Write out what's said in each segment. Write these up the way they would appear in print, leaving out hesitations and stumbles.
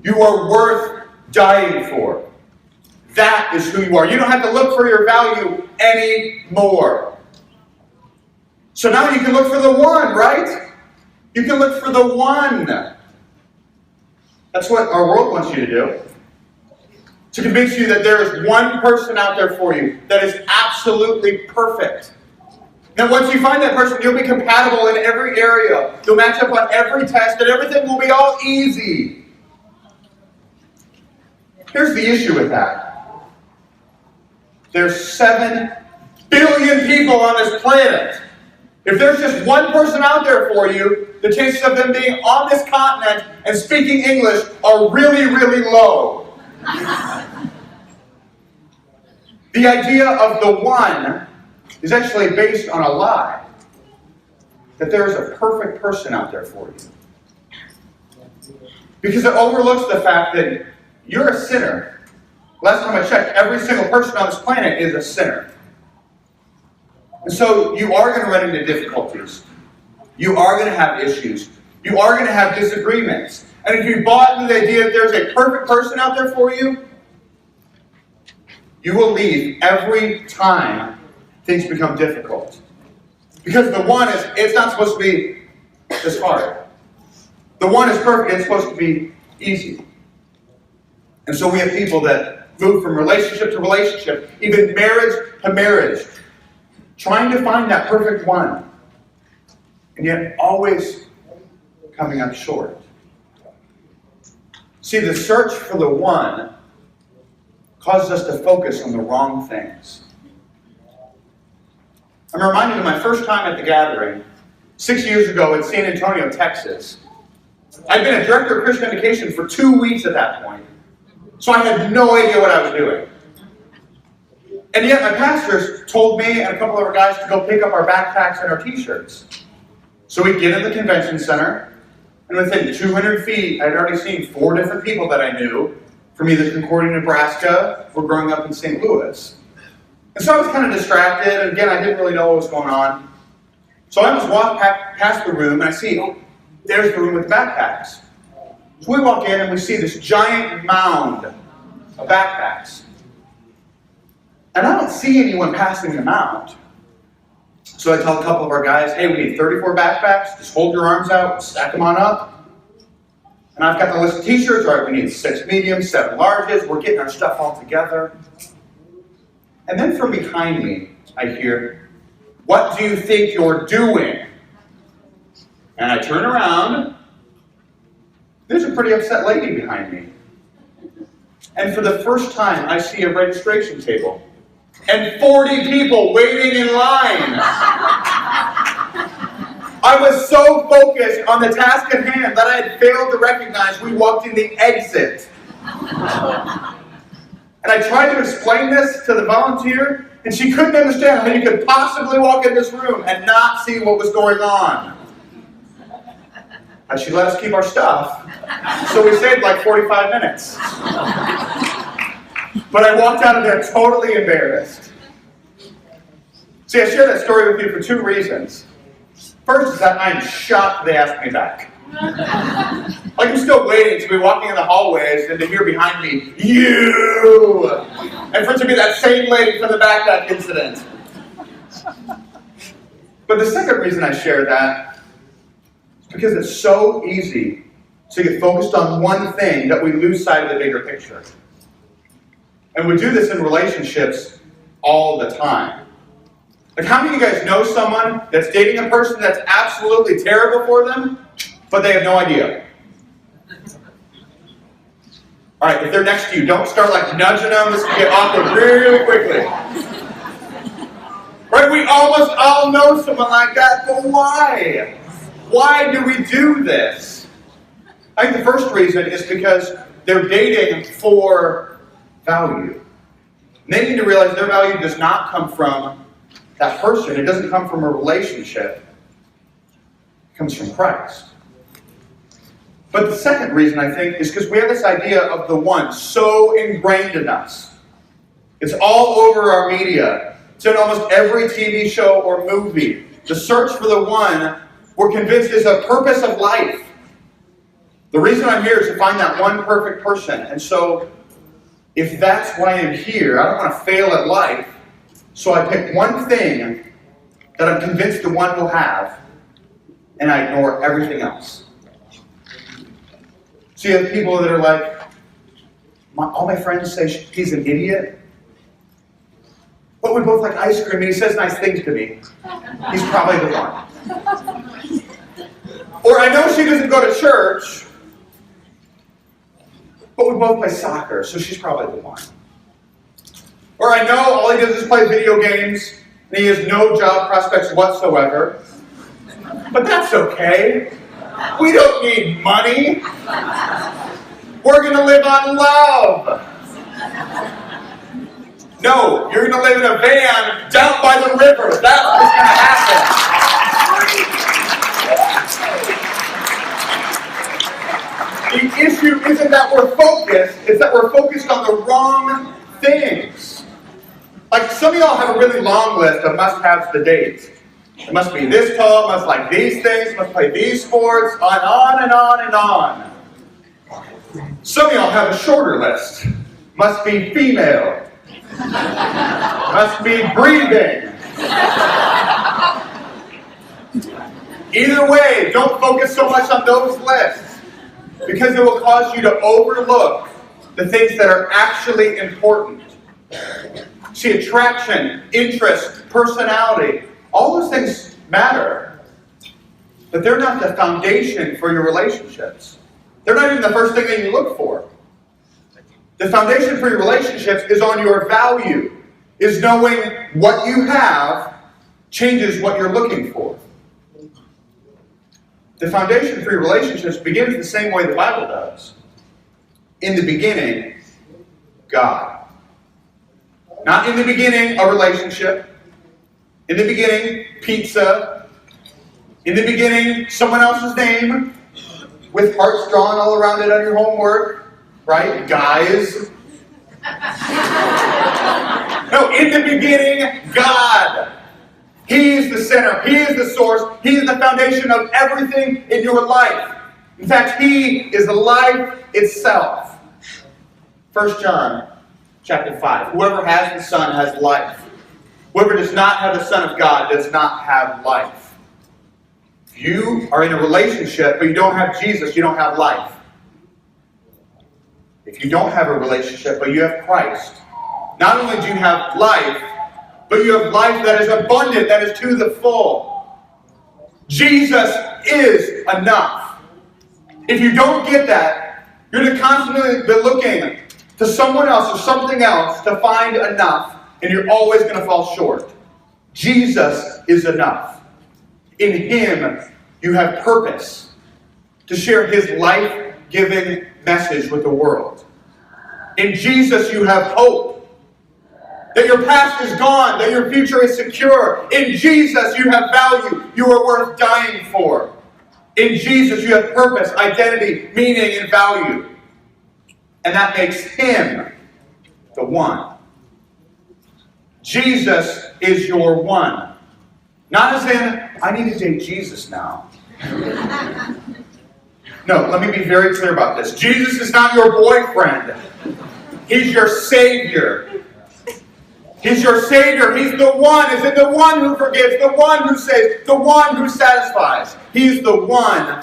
You are worth dying for. That is who you are. You don't have to look for your value anymore. So now you can look for the one, right? You can look for the one. That's what our world wants you to do. To convince you that there is one person out there for you that is absolutely perfect. And once you find that person, you'll be compatible in every area. You'll match up on every test, and everything will be all easy. Here's the issue with that. There's 7 billion people on this planet. If there's just one person out there for you, the chances of them being on this continent and speaking English are really, really low. The idea of the one is actually based on a lie. That there is a perfect person out there for you. Because it overlooks the fact that you're a sinner. Last time I checked, every single person on this planet is a sinner. And so you are going to run into difficulties. You are going to have issues. You are going to have disagreements. And if you bought into the idea that there's a perfect person out there for you, you will leave every time things become difficult. Because the one it's not supposed to be this hard. The one is perfect, it's supposed to be easy. And so we have people that move from relationship to relationship, even marriage to marriage, trying to find that perfect one, and yet always coming up short. See, the search for the one causes us to focus on the wrong things. I'm reminded of my first time at the gathering, 6 years ago in San Antonio, Texas. I'd been a director of Christian education for 2 weeks at that point, so I had no idea what I was doing. And yet my pastors told me and a couple of our guys to go pick up our backpacks and our t-shirts. So we'd get in the convention center, and within 200 feet, I'd already seen 4 different people that I knew from either Concordia, Nebraska, or growing up in St. Louis. And so I was kind of distracted, and again, I didn't really know what was going on. So I just walked past the room, and I see, oh, there's the room with the backpacks. So we walk in, and we see this giant mound of backpacks. And I don't see anyone passing them out. So I tell a couple of our guys, hey, we need 34 backpacks. Just hold your arms out, stack them on up. And I've got the list of t-shirts. All right, we need 6 mediums, 7 larges. We're getting our stuff all together. And then from behind me, I hear, what do you think you're doing? And I turn around. There's a pretty upset lady behind me. And for the first time, I see a registration table. And 40 people waiting in line. I was so focused on the task at hand that I had failed to recognize we walked in the exit. And I tried to explain this to the volunteer, and she couldn't understand how you could possibly walk in this room and not see what was going on. And she let us keep our stuff, so we saved like 45 minutes. But I walked out of there totally embarrassed. See, I share that story with you for 2 reasons. First is that I'm shocked they asked me back. Like, I'm still waiting to be walking in the hallways and to hear behind me, you! And for it to be that same lady from the backpack incident. But the second reason I share that is because it's so easy to get focused on one thing that we lose sight of the bigger picture. And we do this in relationships all the time. Like, how many of you guys know someone that's dating a person that's absolutely terrible for them, but they have no idea? All right, if they're next to you, don't start like nudging them. This can get awkward really quickly. Right? We almost all know someone like that, but why? Why do we do this? I think the first reason is because they're dating for value. And they need to realize their value does not come from that person. It doesn't come from a relationship. It comes from Christ. But the second reason, I think, is because we have this idea of the one so ingrained in us. It's all over our media. It's in almost every TV show or movie. The search for the one, we're convinced, is a purpose of life. The reason I'm here is to find that one perfect person. And so, if that's why I'm here, I don't want to fail at life. So I pick one thing that I'm convinced the one will have, and I ignore everything else. So you have people that are like, all my friends say he's an idiot, but we both like ice cream and he says nice things to me. He's probably the one. Or I know she doesn't go to church, but we both play soccer, so she's probably the one. Or I know all he does is play video games and he has no job prospects whatsoever, but that's okay. We don't need money. We're going to live on love. No, you're going to live in a van down by the river. That's what's going to happen. The issue isn't that we're focused, it's that we're focused on the wrong things. Like some of y'all have a really long list of must-haves to date. It must be this tall, must like these things, must play these sports, on and on and on. Some of y'all have a shorter list. Must be female. Must be breathing. Either way, don't focus so much on those lists, because it will cause you to overlook the things that are actually important. See, attraction, interest, personality, all those things matter, but they're not the foundation for your relationships. They're not even the first thing that you look for. The foundation for your relationships is on your value, is knowing what you have changes what you're looking for. The foundation for your relationships begins the same way the Bible does. In the beginning, God. Not in the beginning, a relationship. In the beginning, pizza. In the beginning, someone else's name with hearts drawn all around it on your homework. Right? Guys. No, in the beginning, God. He is the center. He is the source. He is the foundation of everything in your life. In fact, He is life itself. 1 John chapter 5. Whoever has the Son has life. Whoever does not have the Son of God does not have life. If you are in a relationship but you don't have Jesus, you don't have life. If you don't have a relationship but you have Christ, not only do you have life, but you have life that is abundant, that is to the full. Jesus is enough. If you don't get that, you're going to constantly be looking to someone else or something else to find enough, and you're always going to fall short. Jesus is enough. In Him, you have purpose to share His life-giving message with the world. In Jesus, you have hope. That your past is gone, that your future is secure. In Jesus, you have value. You are worth dying for. In Jesus, you have purpose, identity, meaning, and value. And that makes Him the one. Jesus is your one. Not as in, I need to date Jesus now. No, let me be very clear about this. Jesus is not your boyfriend. He's your Savior. He's your Savior. He's the one. Is it the one who forgives, the one who saves, the one who satisfies? He's the one,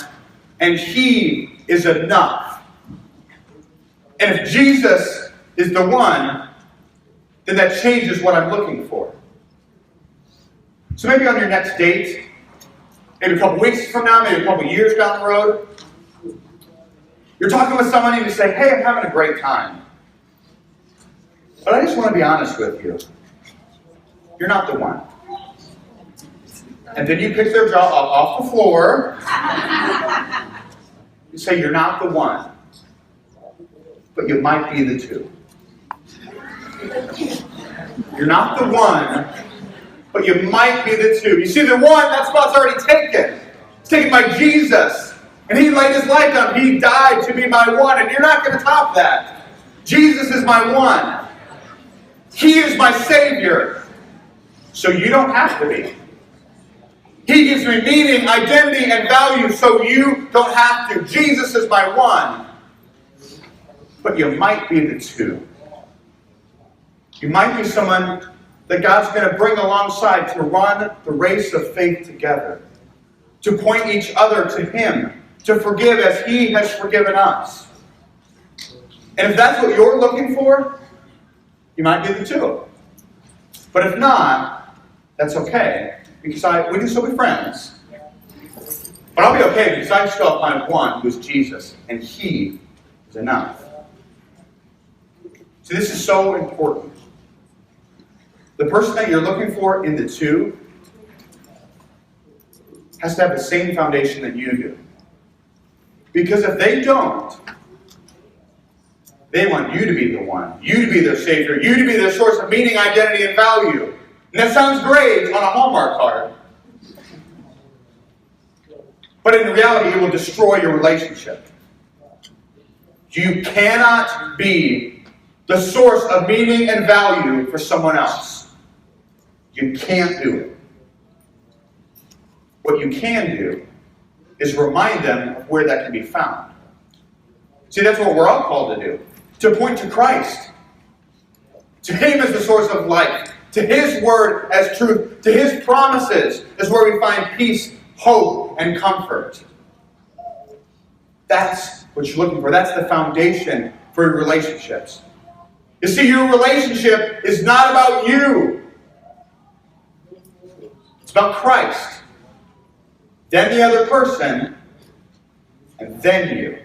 and He is enough. And if Jesus is the one, then that changes what I'm looking for. So maybe on your next date, maybe a couple weeks from now, maybe a couple years down the road, you're talking with someone and you say, hey, I'm having a great time. But I just want to be honest with you. You're not the one. And then you pick their jaw up off the floor. You say, you're not the one. But you might be the two. You're not the one, but you might be the two. You see, the one, that spot's already taken. It's taken by Jesus. And He laid His life down. He died to be my one. And you're not going to top that. Jesus is my one. He is my Savior. So you don't have to be. He gives me meaning, identity, and value so you don't have to. Jesus is my one. But you might be the two. You might be someone that God's going to bring alongside to run the race of faith together. To point each other to Him. To forgive as He has forgiven us. And if that's what you're looking for, you might be the two. But if not, that's okay. Because we can still be friends. But I'll be okay because I still find one who is Jesus. And He is enough. See, this is so important. The person that you're looking for in the two has to have the same foundation that you do. Because if they don't, they want you to be the one. You to be their Savior. You to be their source of meaning, identity, and value. And that sounds great on a Hallmark card. But in reality, it will destroy your relationship. You cannot be the source of meaning and value for someone else. You can't do it. What you can do is remind them of where that can be found. See, that's what we're all called to do. To point to Christ. To Him as the source of life. To His word as truth. To His promises is where we find peace, hope, and comfort. That's what you're looking for. That's the foundation for your relationships. You see, your relationship is not about you. It's about Christ. Then the other person, and then you.